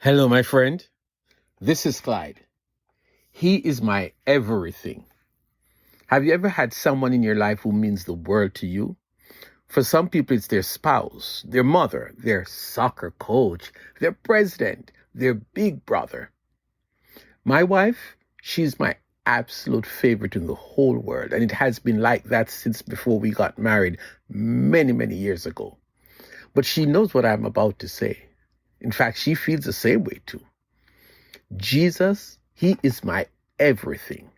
Hello, my friend. This is Clyde. He is my everything. Have you ever had someone in your life who means the world to you? For some people, it's their spouse, their mother, their soccer coach, their president, their big brother. My wife, she's my absolute favorite in the whole world, and it has been like that since before we got married many, many years ago. But she knows what I'm about to say. In fact, she feels the same way too. Jesus, he is my everything.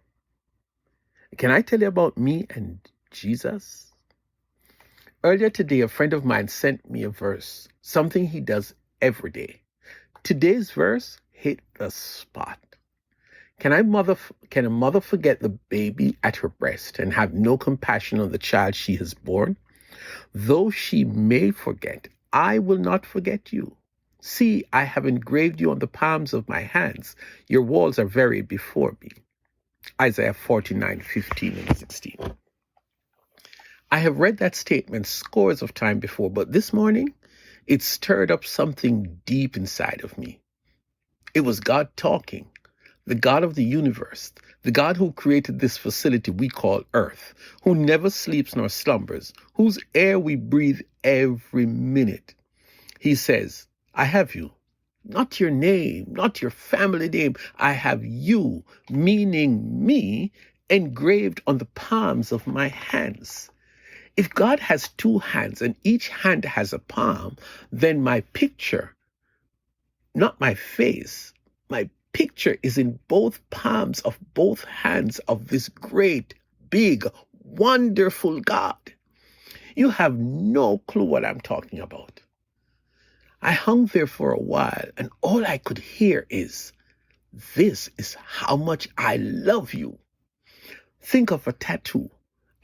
Can I tell you about me and Jesus? Earlier today, a friend of mine sent me a verse, something he does every day. Today's verse hit the spot. Can a mother forget the baby at her breast and have no compassion on the child she has born? Though she may forget, I will not forget you. See, I have engraved you on the palms of my hands. Your walls are very before me. Isaiah 49:15 and 16. I have read that statement scores of times before, but this morning, it stirred up something deep inside of me. It was God talking, the God of the universe, the God who created this facility we call Earth, who never sleeps nor slumbers, whose air we breathe every minute. He says, I have you, not your name, not your family name. I have you, meaning me, engraved on the palms of my hands. If God has two hands and each hand has a palm, then my picture, not my face, my picture is in both palms of both hands of this great, big, wonderful God. You have no clue what I'm talking about. I hung there for a while, and all I could hear is, this is how much I love you. Think of a tattoo,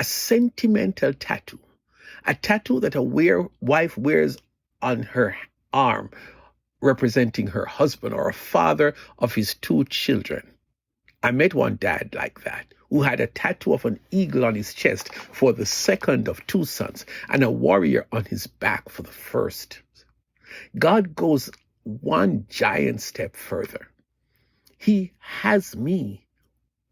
a sentimental tattoo, a tattoo that a wife wears on her arm, representing her husband or a father of his two children. I met one dad like that, who had a tattoo of an eagle on his chest for the second of two sons, and a warrior on his back for the first. God goes one giant step further. He has me,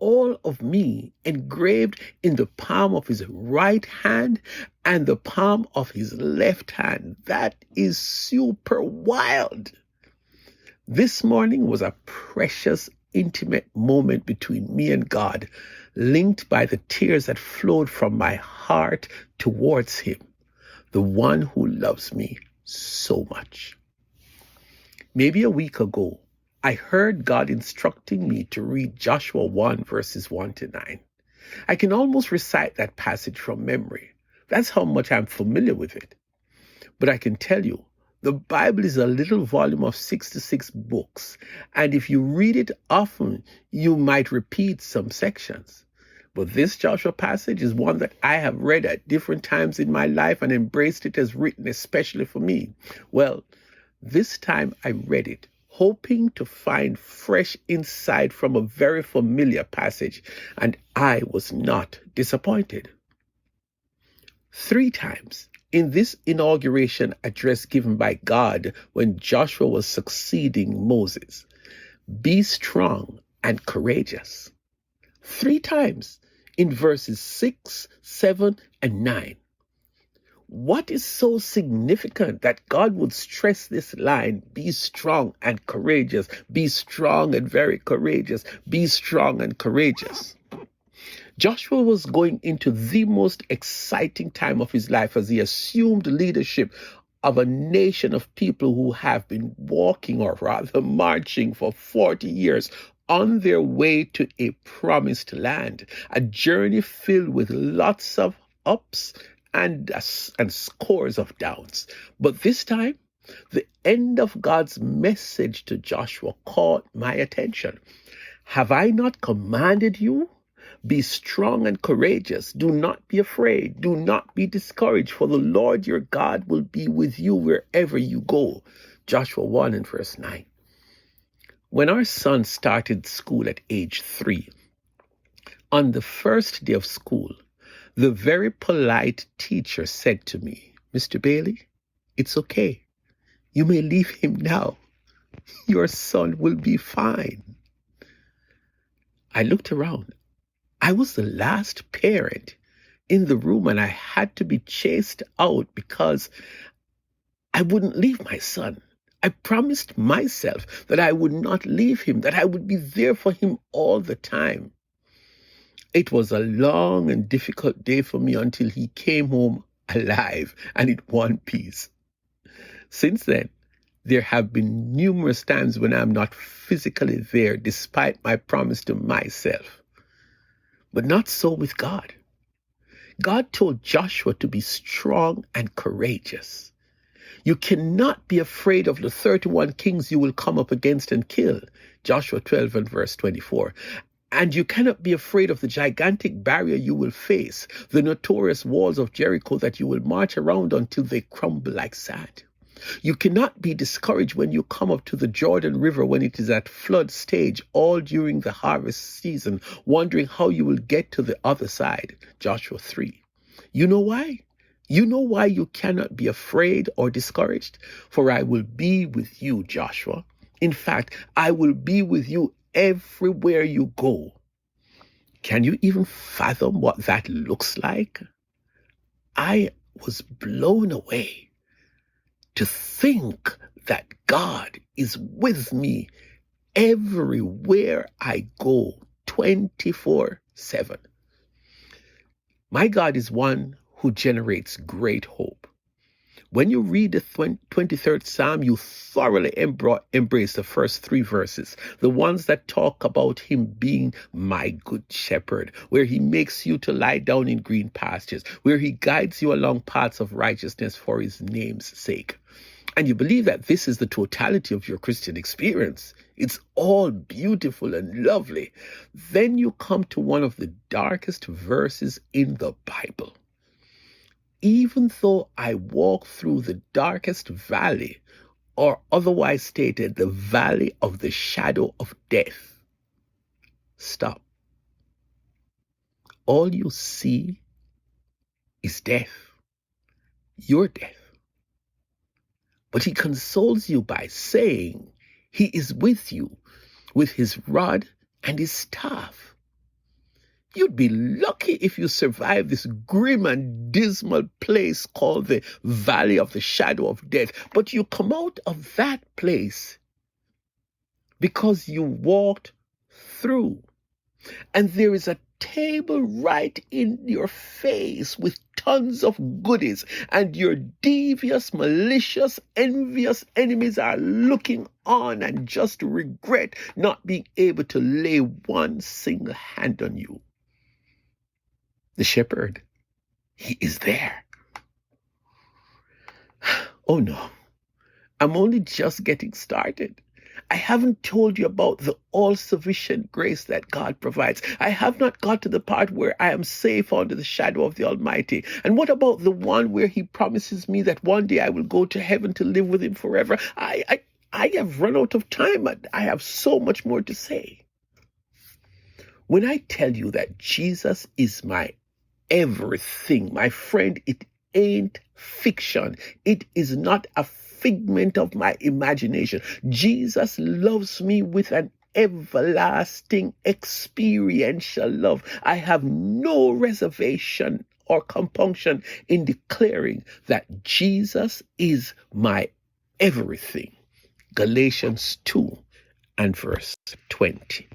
all of me, engraved in the palm of his right hand and the palm of his left hand. That is super wild. This morning was a precious, intimate moment between me and God, linked by the tears that flowed from my heart towards him, the one who loves me so much. Maybe a week ago, I heard God instructing me to read Joshua 1 verses 1 to 9. I can almost recite that passage from memory. That's how much I'm familiar with it. But I can tell you, the Bible is a little volume of 66 books, and if you read it often, you might repeat some sections. But this Joshua passage is one that I have read at different times in my life and embraced it as written especially for me. Well, this time I read it, hoping to find fresh insight from a very familiar passage, and I was not disappointed. 3 times in this inauguration address given by God when Joshua was succeeding Moses, be strong and courageous. 3 times in verses 6, 7, and 9. What is so significant that God would stress this line, be strong and courageous, be strong and very courageous, be strong and courageous? Joshua was going into the most exciting time of his life as he assumed leadership of a nation of people who have been walking, or rather marching, for 40 years on their way to a promised land, a journey filled with lots of ups and scores of downs. But this time, the end of God's message to Joshua caught my attention. Have I not commanded you? Be strong and courageous. Do not be afraid. Do not be discouraged, for the Lord your God will be with you wherever you go. Joshua 1 and verse 9. When our son started school at age 3, on the first day of school, the very polite teacher said to me, Mr. Bailey, it's okay. You may leave him now. Your son will be fine. I looked around. I was the last parent in the room, and I had to be chased out because I wouldn't leave my son. I promised myself that I would not leave him, that I would be there for him all the time. It was a long and difficult day for me until he came home alive and in one piece. Since then, there have been numerous times when I'm not physically there despite my promise to myself. But not so with God. God told Joshua to be strong and courageous. You cannot be afraid of the 31 kings you will come up against and kill. Joshua 12 and verse 24. And you cannot be afraid of the gigantic barrier you will face, the notorious walls of Jericho that you will march around until they crumble like sand. You cannot be discouraged when you come up to the Jordan River when it is at flood stage all during the harvest season, wondering how you will get to the other side. Joshua 3. You know why? You know why you cannot be afraid or discouraged? For I will be with you, Joshua. In fact, I will be with you everywhere you go. Can you even fathom what that looks like? I was blown away to think that God is with me everywhere I go, 24/7. My God is one who generates great hope. When you read the 23rd Psalm, you thoroughly embrace the first 3 verses, the ones that talk about him being my good shepherd, where he makes you to lie down in green pastures, where he guides you along paths of righteousness for his name's sake. And you believe that this is the totality of your Christian experience. It's all beautiful and lovely. Then you come to one of the darkest verses in the Bible. Even though I walk through the darkest valley, or otherwise stated, the valley of the shadow of death. Stop. All you see is death. Your death. But he consoles you by saying he is with you with his rod and his staff. You'd be lucky if you survive this grim and dismal place called the Valley of the Shadow of Death. But you come out of that place because you walked through. And there is a table right in your face with tons of goodies. And your devious, malicious, envious enemies are looking on and just regret not being able to lay one single hand on you. The shepherd, he is there. Oh no, I'm only just getting started. I haven't told you about the all-sufficient grace that God provides. I have not got to the part where I am safe under the shadow of the Almighty. And what about the one where he promises me that one day I will go to heaven to live with him forever? I have run out of time. I have so much more to say. When I tell you that Jesus is my everything, my friend, it ain't fiction. It is not a figment of my imagination. Jesus loves me with an everlasting experiential love. I have no reservation or compunction in declaring that Jesus is my everything. Galatians 2 and verse 20.